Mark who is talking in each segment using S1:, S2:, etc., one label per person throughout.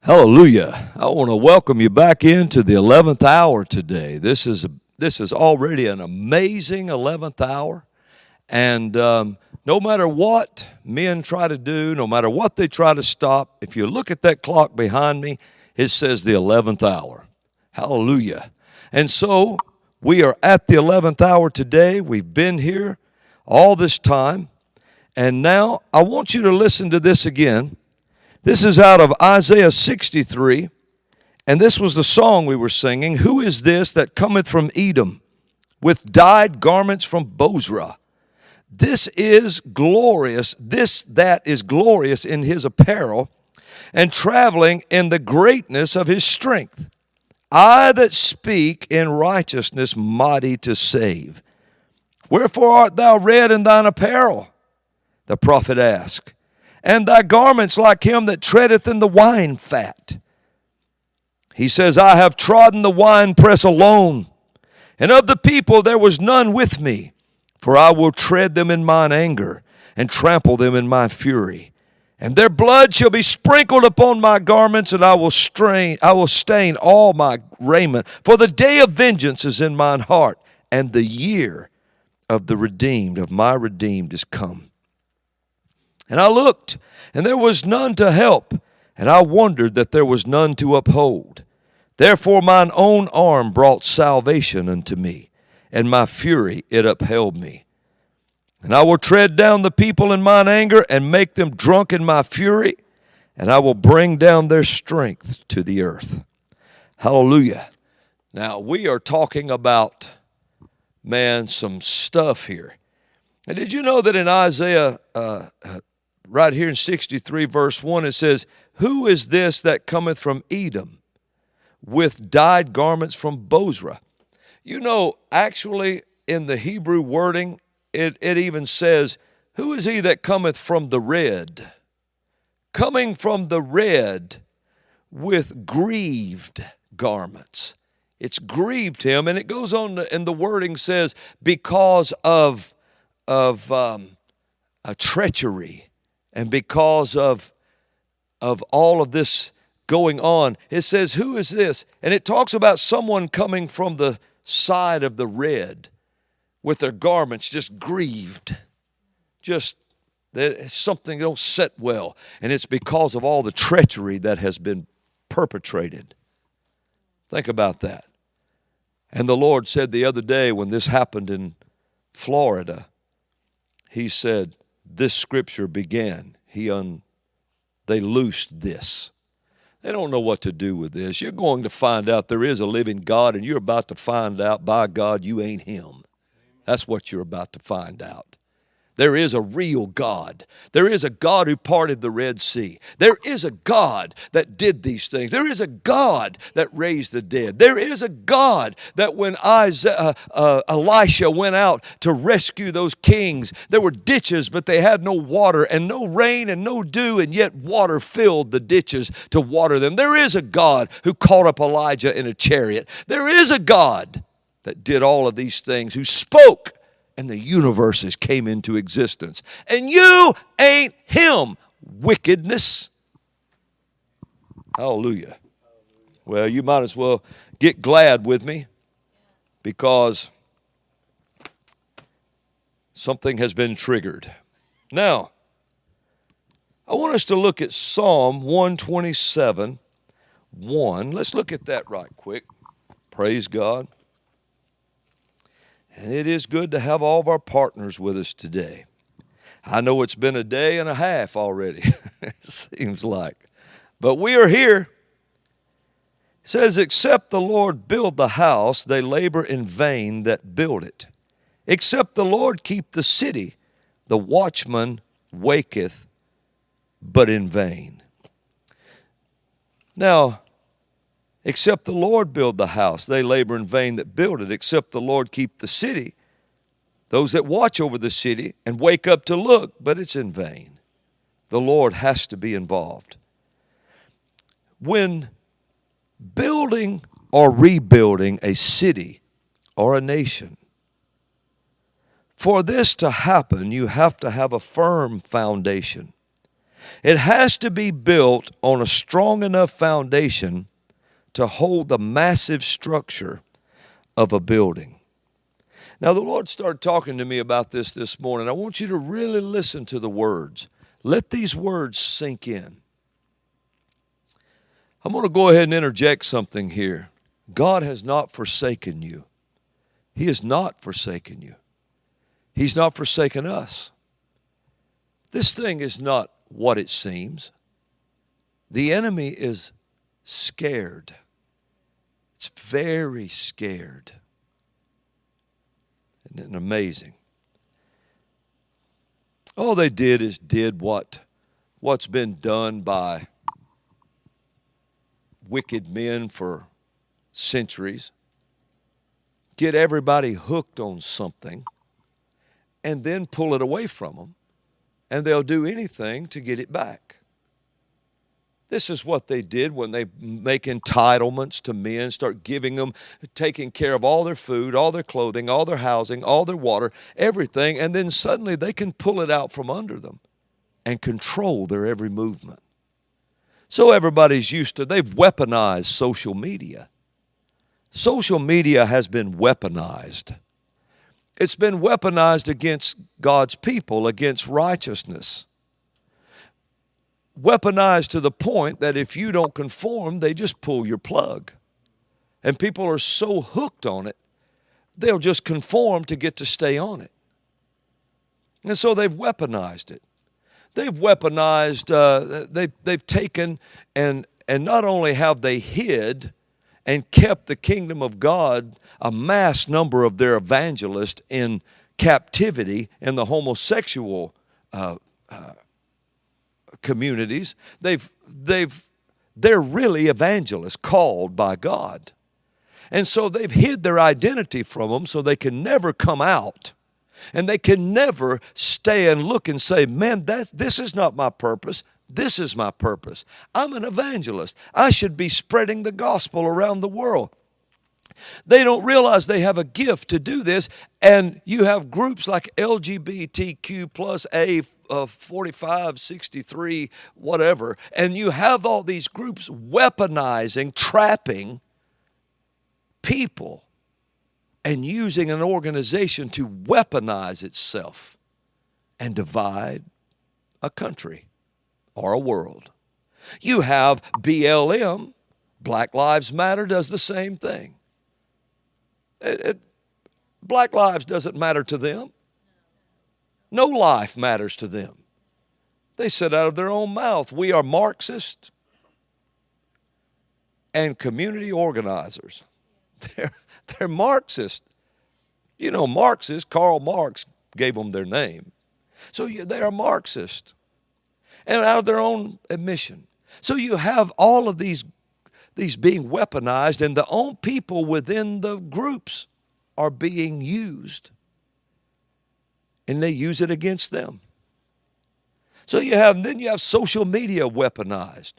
S1: Hallelujah. I want to welcome you back into the 11th hour today. This is already an amazing 11th hour. And no matter what men try to do, no matter what they try to stop, if you look at that clock behind me, it says the 11th hour. Hallelujah. And so we are at the 11th hour today. We've been here all this time. And now I want you to listen to this again. This is out of Isaiah 63, and this was the song we were singing. Who is this that cometh from Edom with dyed garments from Bozrah? This is glorious, that is glorious in his apparel, and traveling in the greatness of his strength. I that speak in righteousness, mighty to save. Wherefore art thou red in thine apparel? The prophet asked. And thy garments like him that treadeth in the wine fat. He says, I have trodden the winepress alone, and of the people there was none with me. For I will tread them in mine anger, and trample them in my fury. And their blood shall be sprinkled upon my garments, and I will stain all my raiment. For the day of vengeance is in mine heart, and the year of the redeemed, of my redeemed, is come. And I looked, and there was none to help, and I wondered that there was none to uphold. Therefore mine own arm brought salvation unto me, and my fury it upheld me. And I will tread down the people in mine anger, and make them drunk in my fury, and I will bring down their strength to the earth. Hallelujah. Now we are talking about, some stuff here. And did you know that in Isaiah right here in 63 verse 1, it says, who is this that cometh from Edom with dyed garments from Bozrah? You know, actually in the Hebrew wording, it even says, who is he that cometh from the red? Coming from the red with grieved garments. It's grieved him, and it goes on, and the wording says, because of a treachery. And because of all of this going on, it says, who is this? And it talks about someone coming from the side of the red with their garments just grieved. Just that something don't sit well. And it's because of all the treachery that has been perpetrated. Think about that. And the Lord said the other day when this happened in Florida, he said, this scripture began. They loosed this. They don't know what to do with this. You're going to find out there is a living God, and you're about to find out, by God, you ain't him. That's what you're about to find out. There is a real God. There is a God who parted the Red Sea. There is a God that did these things. There is a God that raised the dead. There is a God that when Elisha went out to rescue those kings, there were ditches, but they had no water and no rain and no dew, and yet water filled the ditches to water them. There is a God who caught up Elijah in a chariot. There is a God that did all of these things, who spoke, and the universes came into existence. And you ain't him, wickedness. Hallelujah. Well, you might as well get glad with me, because something has been triggered. Now, I want us to look at Psalm 127, 1. Let's look at that right quick. Praise God. And it is good to have all of our partners with us today. I know it's been a day and a half already, it seems like. But we are here. It says, except the Lord build the house, they labor in vain that build it. Except the Lord keep the city, the watchman waketh, but in vain. Now, except the Lord build the house, they labor in vain that build it. Except the Lord keep the city, those that watch over the city and wake up to look, but it's in vain. The Lord has to be involved. When building or rebuilding a city or a nation, for this to happen, you have to have a firm foundation. It has to be built on a strong enough foundation to hold the massive structure of a building. Now, the Lord started talking to me about this morning. I want you to really listen to the words. Let these words sink in. I'm going to go ahead and interject something here. God has not forsaken you. He has not forsaken you. He's not forsaken us. This thing is not what it seems. The enemy is scared. It's very scared. Isn't it amazing? All they did is did what's been done by wicked men for centuries. Get everybody hooked on something and then pull it away from them, and they'll do anything to get it back. This is what they did when they make entitlements to men, start giving them, taking care of all their food, all their clothing, all their housing, all their water, everything, and then suddenly they can pull it out from under them and control their every movement. So everybody's used to, they've weaponized social media. Social media has been weaponized. It's been weaponized against God's people, against righteousness. Weaponized to the point that if you don't conform, they just pull your plug. And people are so hooked on it, they'll just conform to get to stay on it. And so they've weaponized it. They've weaponized, they've taken and not only have they hid and kept the kingdom of God, a mass number of their evangelists in captivity in the homosexual communities. They're really evangelists called by God. And so they've hid their identity from them so they can never come out. And they can never stay and look and say, man, this is not my purpose. This is my purpose. I'm an evangelist. I should be spreading the gospel around the world. They don't realize they have a gift to do this, and you have groups like LGBTQ plus A 45, 63, whatever, and you have all these groups weaponizing, trapping people and using an organization to weaponize itself and divide a country or a world. You have BLM, Black Lives Matter, does the same thing. Black lives doesn't matter to them. No life matters to them. They said out of their own mouth, we are Marxist and community organizers. They're Marxist. You know, Marxists, Karl Marx gave them their name. So they are Marxist. And out of their own admission. So you have all of these being weaponized, and the own people within the groups are being used. And they use it against them. So then you have social media weaponized.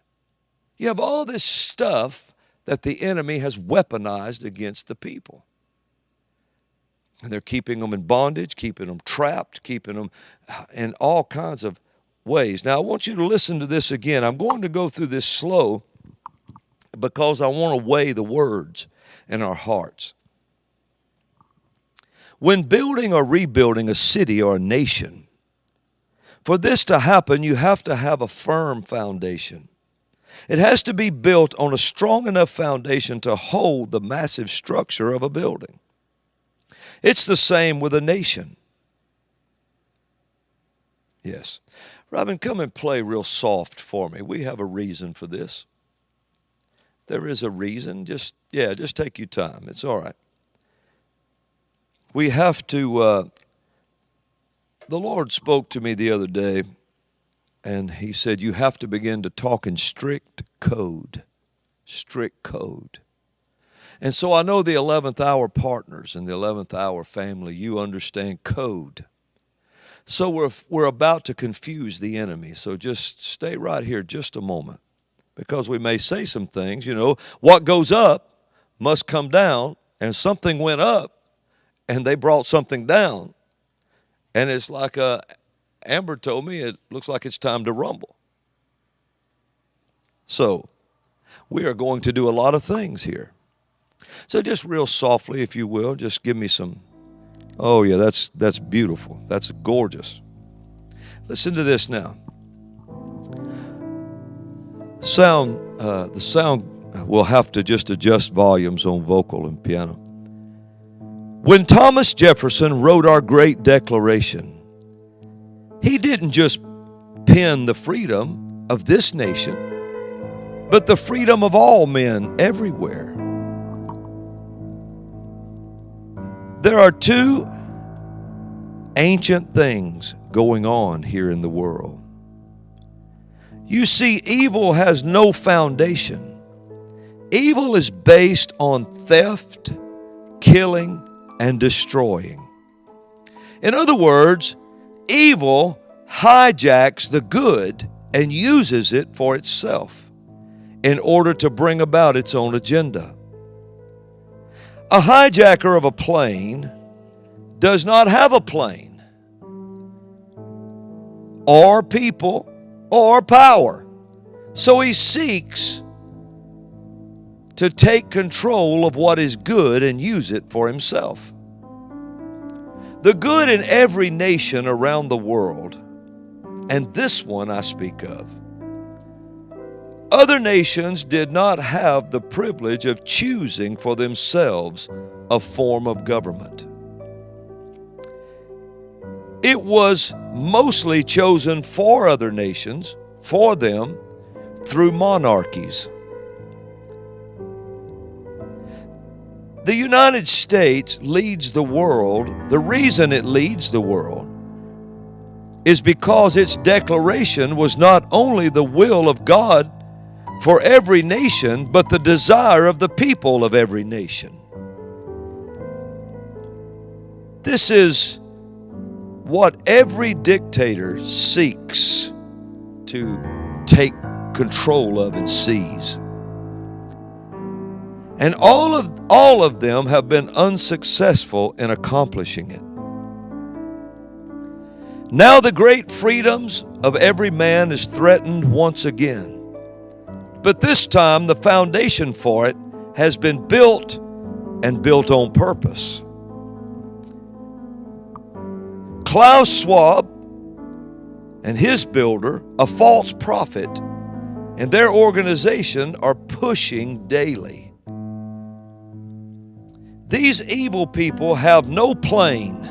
S1: You have all this stuff that the enemy has weaponized against the people. And they're keeping them in bondage, keeping them trapped, keeping them in all kinds of ways. Now, I want you to listen to this again. I'm going to go through this slow because I want to weigh the words in our hearts. When building or rebuilding a city or a nation, for this to happen, you have to have a firm foundation. It has to be built on a strong enough foundation to hold the massive structure of a building. It's the same with a nation. Yes. Robin, come and play real soft for me. We have a reason for this. There is a reason. Just take your time. It's all right. We have to, the Lord spoke to me the other day, and he said, you have to begin to talk in strict code. Strict code. And so I know the 11th hour partners and the 11th hour family, you understand code. So we're about to confuse the enemy. So just stay right here just a moment, because we may say some things. You know, what goes up must come down, and something went up and they brought something down. And it's like Amber told me, it looks like it's time to rumble. So, we are going to do a lot of things here. So just real softly, if you will, just give me some. Oh yeah, that's beautiful. That's gorgeous. Listen to this now. The sound will have to just adjust volumes on vocal and piano. When Thomas Jefferson wrote our great Declaration, he didn't just pen the freedom of this nation, but the freedom of all men everywhere. There are two ancient things going on here in the world. You see, evil has no foundation. Evil is based on theft, killing, and destroying. In other words, evil hijacks the good and uses it for itself in order to bring about its own agenda. A hijacker of a plane does not have a plane, or people, or power. So he seeks to take control of what is good and use it for himself. The good in every nation around the world, and this one I speak of, other nations did not have the privilege of choosing for themselves a form of government. It was mostly chosen for other nations, for them, through monarchies. The United States leads the world. The reason it leads the world is because its declaration was not only the will of God for every nation, but the desire of the people of every nation. This is what every dictator seeks to take control of and seize. And all of them have been unsuccessful in accomplishing it. Now the great freedoms of every man is threatened once again. But this time the foundation for it has been built, and built on purpose. Klaus Schwab and his builder, a false prophet, and their organization are pushing daily. These evil people have no plane,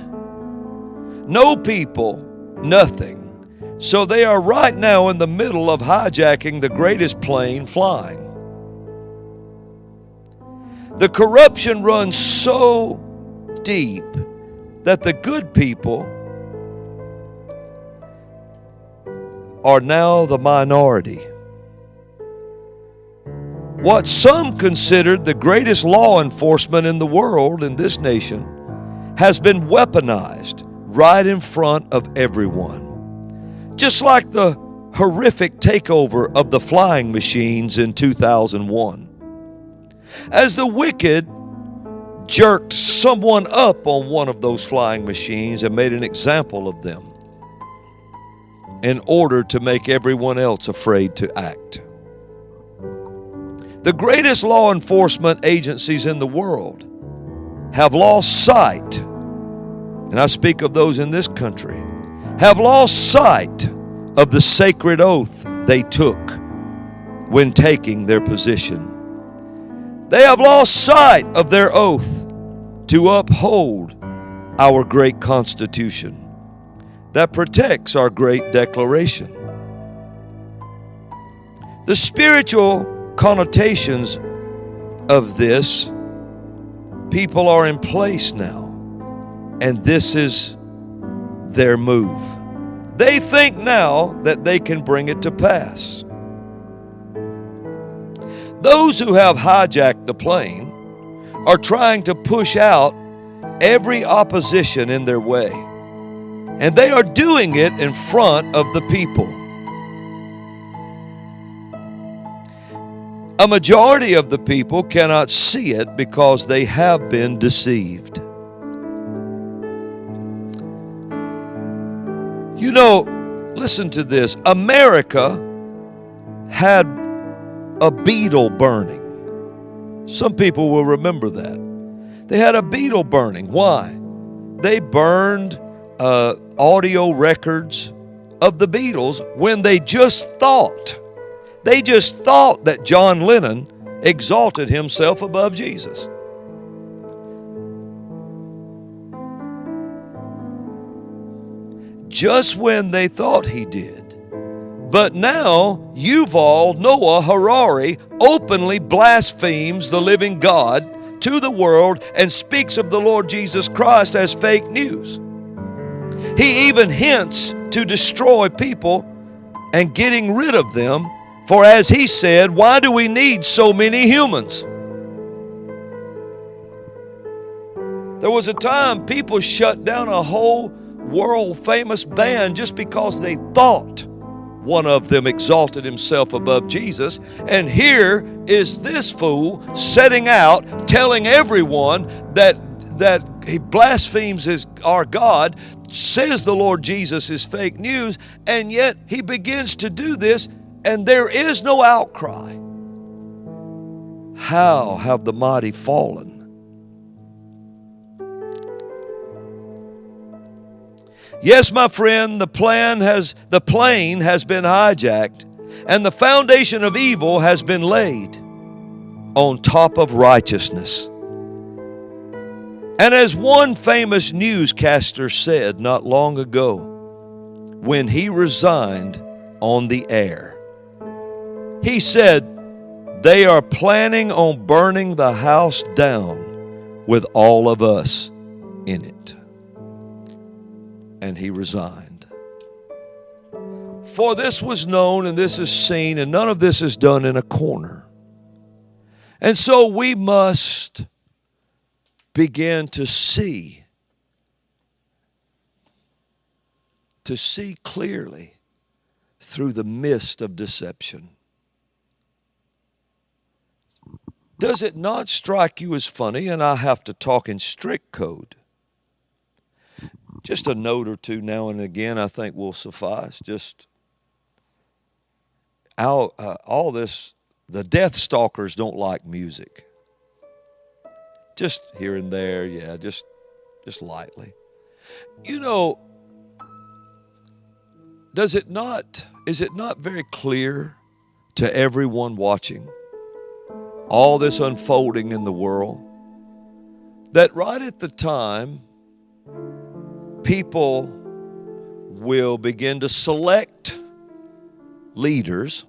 S1: no people, nothing. So they are right now in the middle of hijacking the greatest plane flying. The corruption runs so deep that the good people are now the minority. What some considered the greatest law enforcement in the world, in this nation, has been weaponized right in front of everyone. Just like the horrific takeover of the flying machines in 2001. As the wicked jerked someone up on one of those flying machines and made an example of them in order to make everyone else afraid to act. The greatest law enforcement agencies in the world have lost sight, and I speak of those in this country, have lost sight of the sacred oath they took when taking their position. They have lost sight of their oath to uphold our great Constitution that protects our great Declaration. The spiritual connotations of this, people are in place now, and this is their move. They think now that they can bring it to pass. Those who have hijacked the plane are trying to push out every opposition in their way, and they are doing it in front of the people. A majority of the people cannot see it because they have been deceived. You know, listen to this. America had a beetle burning. Some people will remember that. They had a beetle burning. Why? They burned audio records of the Beatles when they just thought that John Lennon exalted himself above Jesus. Just when they thought he did. But now Yuval Noah Harari openly blasphemes the living God to the world and speaks of the Lord Jesus Christ as fake news. He even hints to destroy people and getting rid of them, for as he said, why do we need so many humans? There was a time people shut down a whole world-famous band just because they thought one of them exalted himself above Jesus. And here is this fool setting out, telling everyone that he blasphemes our God, says the Lord Jesus is fake news, and yet he begins to do this, and there is no outcry. How have the mighty fallen? Yes, my friend, the plane has been hijacked, and the foundation of evil has been laid on top of righteousness. And as one famous newscaster said not long ago, when he resigned on the air, he said, they are planning on burning the house down with all of us in it. And he resigned. For this was known and this is seen, and none of this is done in a corner. And so we must begin to see clearly through the mist of deception. Does it not strike you as funny, and I have to talk in strict code? Just a note or two now and again I think will suffice. Just all this, the death stalkers don't like music. Just here and there, yeah, just lightly. You know, is it not very clear to everyone watching all this unfolding in the world that right at the time people will begin to select leaders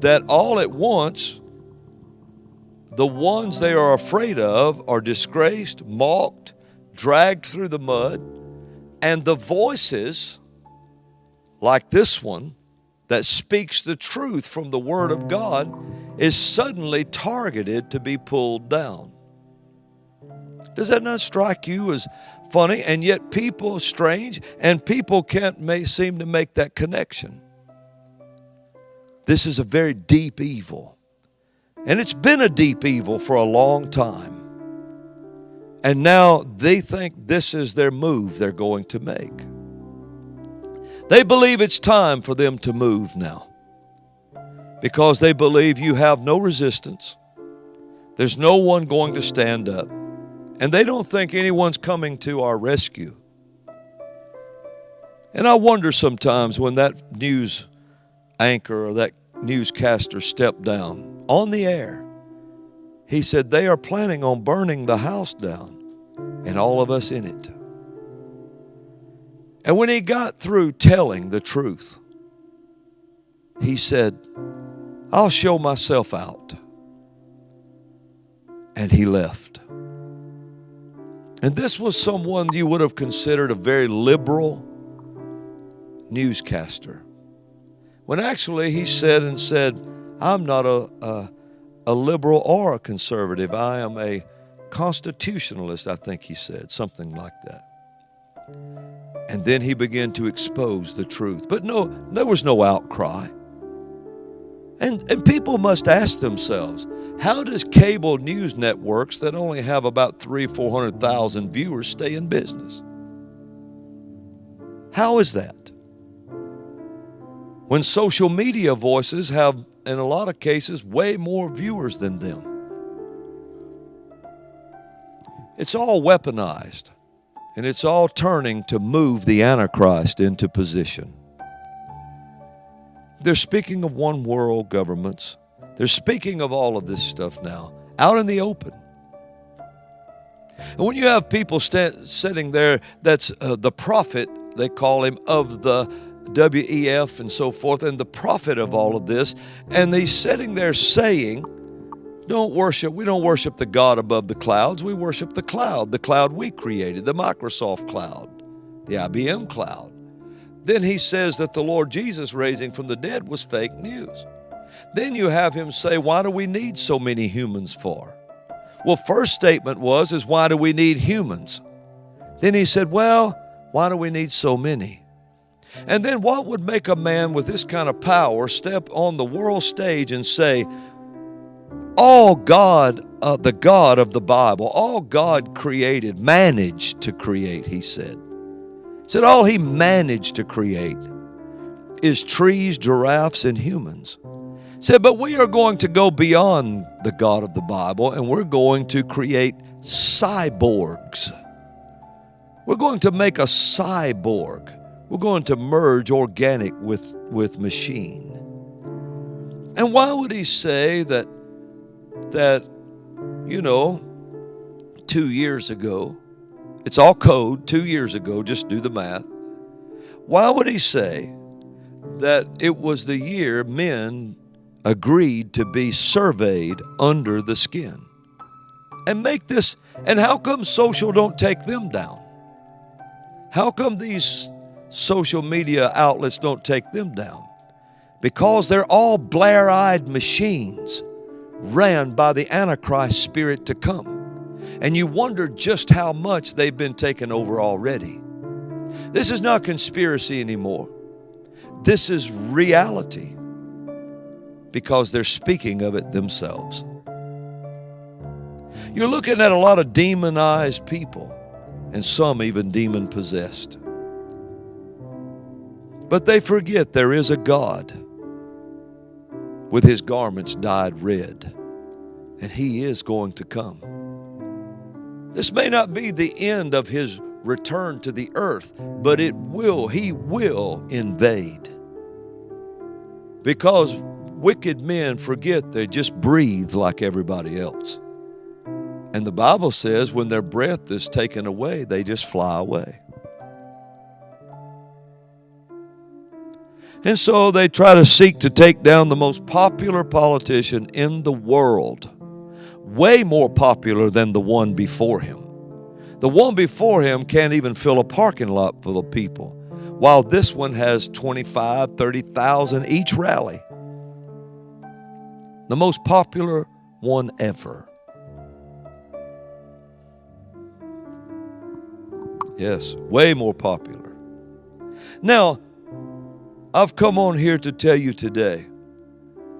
S1: that all at once the ones they are afraid of are disgraced, mocked, dragged through the mud, and the voices like this one that speaks the truth from the Word of God is suddenly targeted to be pulled down. Does that not strike you as funny? And yet people, strange, and people seem to make that connection. This is a very deep evil. And it's been a deep evil for a long time. And now they think this is their move they're going to make. They believe it's time for them to move now. Because they believe you have no resistance. There's no one going to stand up. And they don't think anyone's coming to our rescue. And I wonder sometimes when that news anchor or that newscaster stepped down on the air, he said they are planning on burning the house down and all of us in it. And when he got through telling the truth, he said, I'll show myself out. And he left. And this was someone you would have considered a very liberal newscaster. When actually he said, I'm not a liberal or a conservative. I am a constitutionalist, I think he said, something like that. And then he began to expose the truth. But no, there was no outcry. And people must ask themselves, how does cable news networks that only have about 300,000-400,000 viewers stay in business? How is that? When social media voices have in a lot of cases, way more viewers than them. It's all weaponized, and it's all turning to move the Antichrist into position. They're speaking of one world governments. They're speaking of all of this stuff now, out in the open. And when you have people sitting there, that's the prophet, they call him, of the WEF and so forth, and the prophet of all of this, and he's sitting there saying, we don't worship the God above the clouds. We worship the cloud we created, the Microsoft cloud, the IBM cloud. Then he says that the Lord Jesus raising from the dead was fake news. Then you have him say, why do we need so many humans for? Well, first statement is why do we need humans? Then he said, well, why do we need so many? And then what would make a man with this kind of power step on the world stage and say, all God, the God of the Bible, all God created, managed to create, he said. He said all he managed to create is trees, giraffes, and humans. He said, but we are going to go beyond the God of the Bible, and we're going to create cyborgs. We're going to make a cyborg. We're going to merge organic with machine. And why would he say that 2 years ago, it's all code, 2 years ago, just do the math. Why would he say that it was the year men agreed to be surveyed under the skin? And make this, and how come social don't take them down? How come these social media outlets don't take them down? Because they're all Blair-eyed machines ran by the Antichrist spirit to come. And you wonder just how much they've been taken over already. This is not conspiracy anymore. This is reality, because they're speaking of it themselves. You're looking at a lot of demonized people, and some even demon-possessed. But they forget there is a God with his garments dyed red, and he is going to come. This may not be the end of his return to the earth, but he will invade. Because wicked men forget they just breathe like everybody else. And the Bible says when their breath is taken away, they just fly away. And so they try to seek to take down the most popular politician in the world, way more popular than the one before him. The one before him can't even fill a parking lot full of people, while this one has 25,000, 30,000 each rally. The most popular one ever. Yes, way more popular. Now, I've come on here to tell you today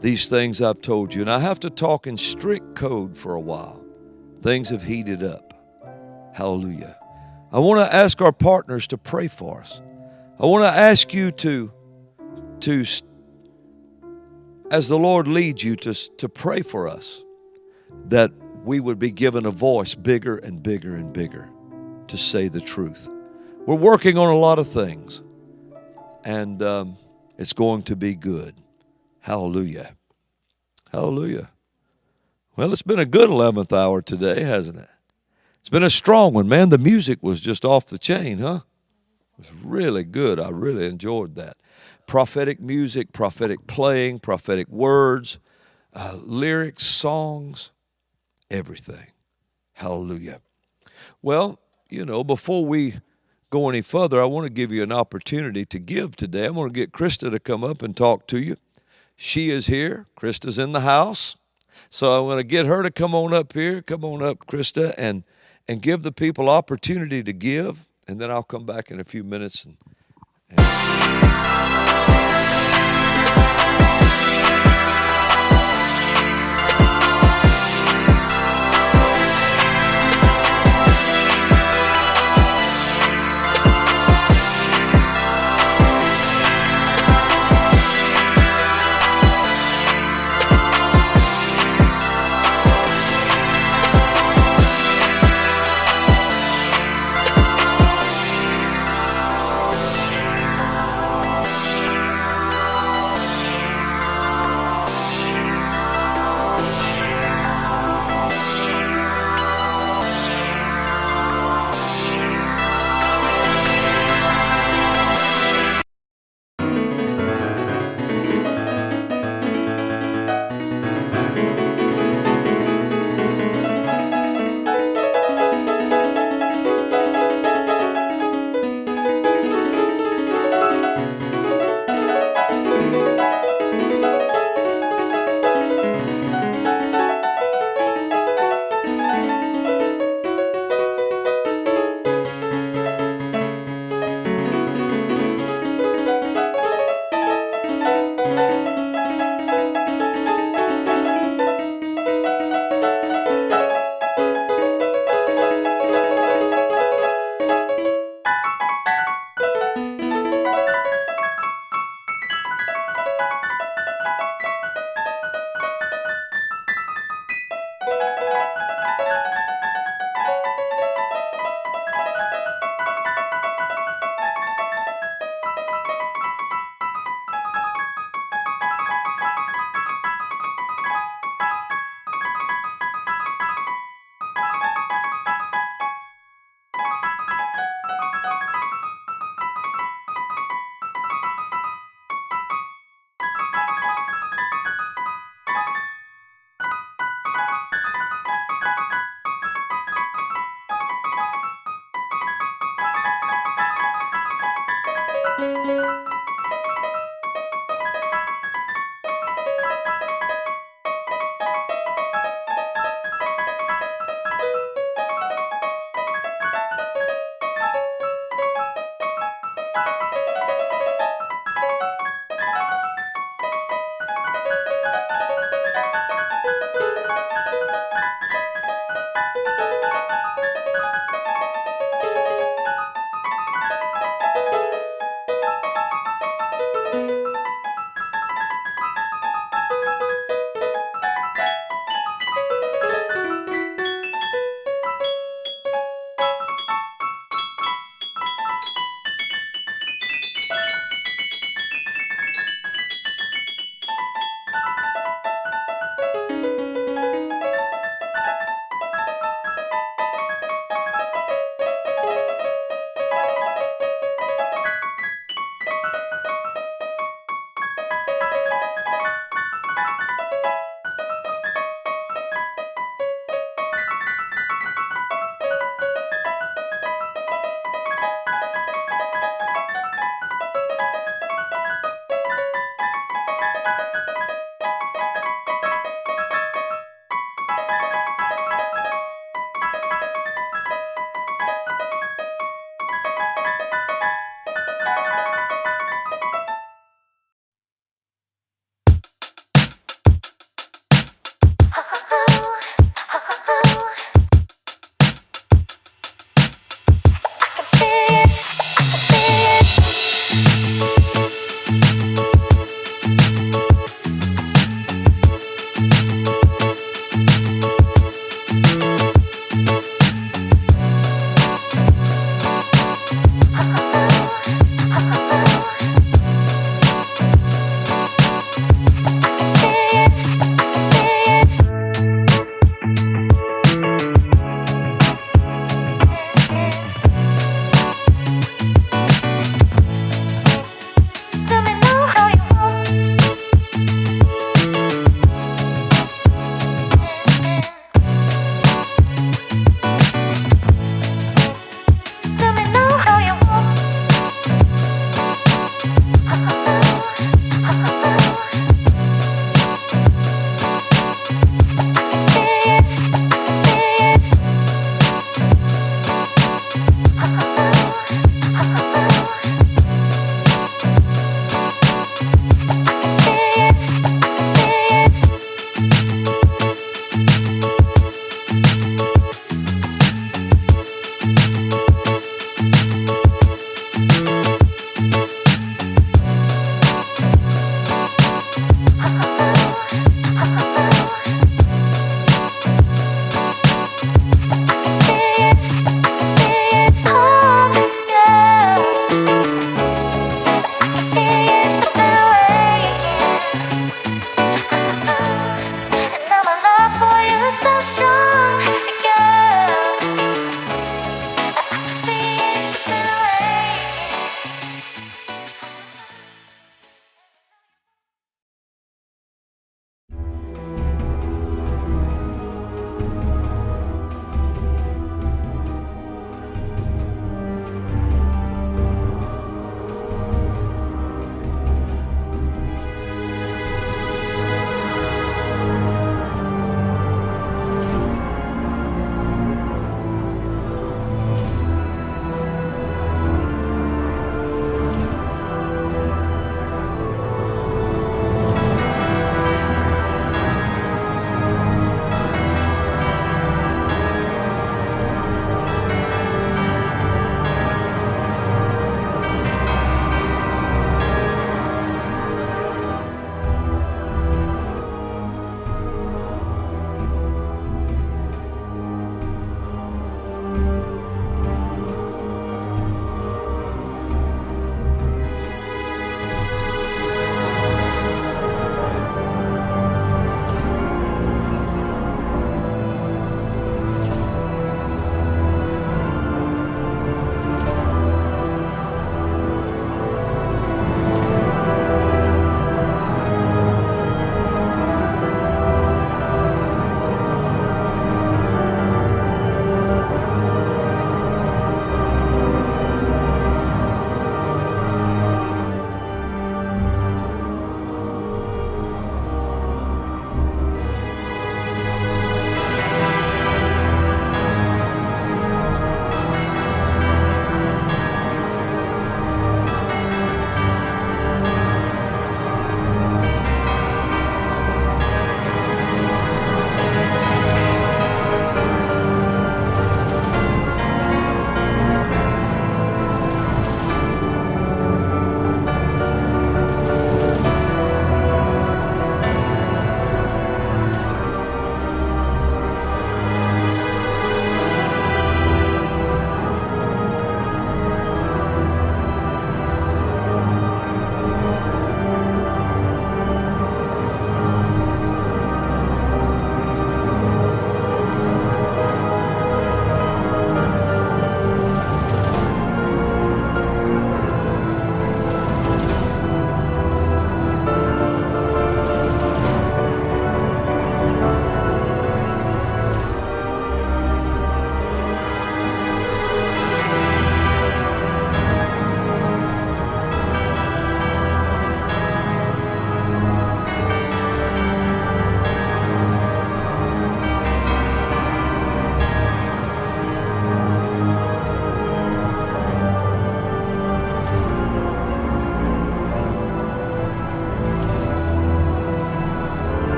S1: these things I've told you, and I have to talk in strict code for a while. Things have heated up. Hallelujah. I want to ask our partners to pray for us. I want to ask you to as the Lord leads you, to pray for us, that we would be given a voice bigger and bigger and bigger to say the truth. We're working on a lot of things, and it's going to be good. Hallelujah. Hallelujah. Well, it's been a good 11th hour today, hasn't it? It's been a strong one, man. The music was just off the chain, huh? It was really good. I really enjoyed that. Prophetic music, prophetic playing, prophetic words, lyrics, songs, everything. Hallelujah. Well, before we go any further, I want to give you an opportunity to give today. I'm going to get Krista to come up and talk to you. She is here. Krista's in the house. So I'm going to get her to come on up here. Come on up, Krista, and give the people opportunity to give. And then I'll come back in a few minutes.